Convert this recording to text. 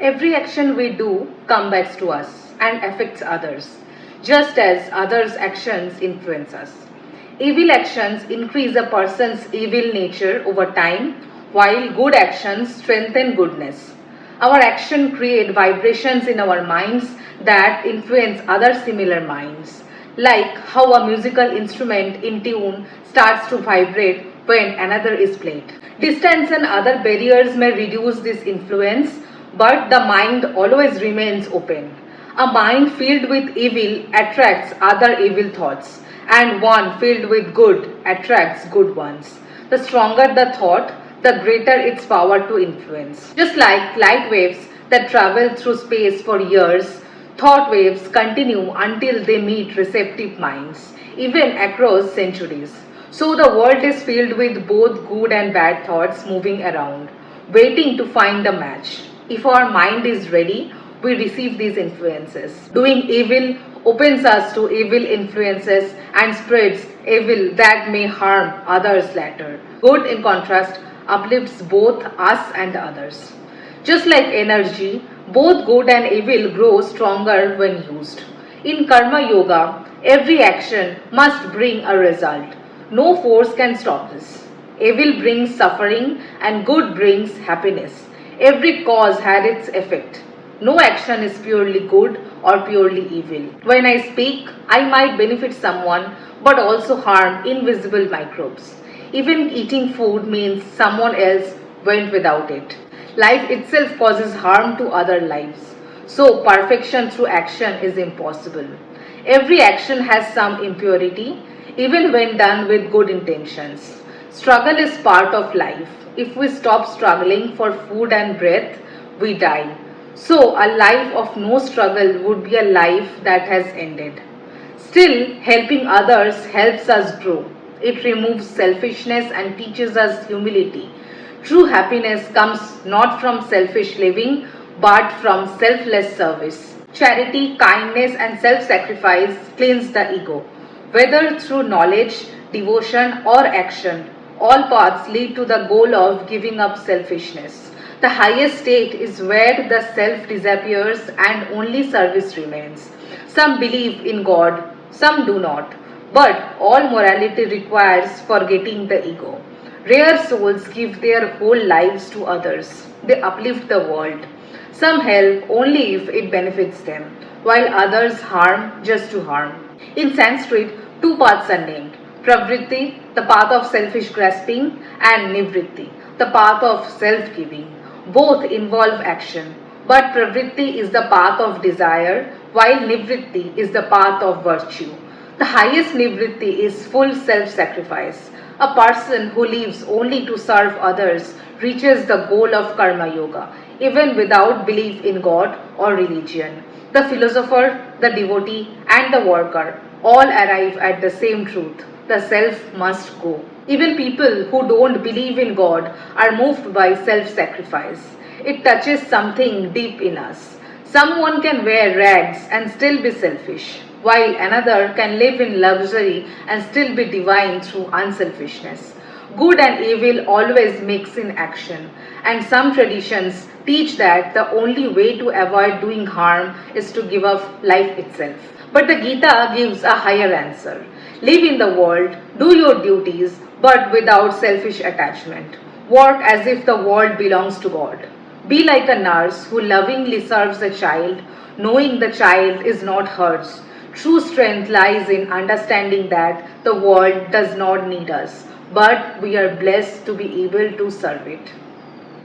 Every action we do comes back to us and affects others, just as others' actions influence us. Evil actions increase a person's evil nature over time, while good actions strengthen goodness. Our action create vibrations in our minds that influence other similar minds, like how a musical instrument in tune starts to vibrate when another is played. Distance and other barriers may reduce this influence, but the mind always remains open. A mind filled with evil attracts other evil thoughts, and one filled with good attracts good ones. The stronger the thought, the greater its power to influence. Just like light waves that travel through space for years, thought waves continue until they meet receptive minds, even across centuries. So the world is filled with both good and bad thoughts moving around, waiting to find a match. If our mind is ready, we receive these influences. Doing evil opens us to evil influences and spreads evil that may harm others later. Good, in contrast, uplifts both us and others. Just like energy, both good and evil grow stronger when used. In Karma Yoga, every action must bring a result. No force can stop this. Evil brings suffering and good brings happiness. Every cause had its effect. No action is purely good or purely evil. When I speak, I might benefit someone but also harm invisible microbes. Even eating food means someone else went without it. Life itself causes harm to other lives. So perfection through action is impossible. Every action has some impurity, even when done with good intentions. Struggle is part of life. If we stop struggling for food and breath, we die. So a life of no struggle would be a life that has ended. Still, helping others helps us grow. It removes selfishness and teaches us humility. True happiness comes not from selfish living, but from selfless service. Charity, kindness, and self-sacrifice cleanse the ego. Whether through knowledge, devotion, or action, all paths lead to the goal of giving up selfishness. The highest state is where the self disappears and only service remains. Some believe in God, some do not. But all morality requires forgetting the ego. Rare souls give their whole lives to others. They uplift the world. Some help only if it benefits them, while others harm just to harm. In Sanskrit, two paths are named: Pravritti, the path of selfish grasping, and Nivritti, the path of self-giving. Both involve action, but Pravritti is the path of desire, while Nivritti is the path of virtue. The highest Nivritti is full self-sacrifice. A person who lives only to serve others reaches the goal of Karma Yoga, even without belief in God or religion. The philosopher, the devotee, and the worker all arrive at the same truth: the self must go. Even people who don't believe in God are moved by self-sacrifice. It touches something deep in us. Someone can wear rags and still be selfish, while another can live in luxury and still be divine through unselfishness. Good and evil always mix in action, and some traditions teach that the only way to avoid doing harm is to give up life itself. But the Gita gives a higher answer. Live in the world, do your duties, but without selfish attachment. Work as if the world belongs to God. Be like a nurse who lovingly serves a child, knowing the child is not hers. True strength lies in understanding that the world does not need us, but we are blessed to be able to serve it.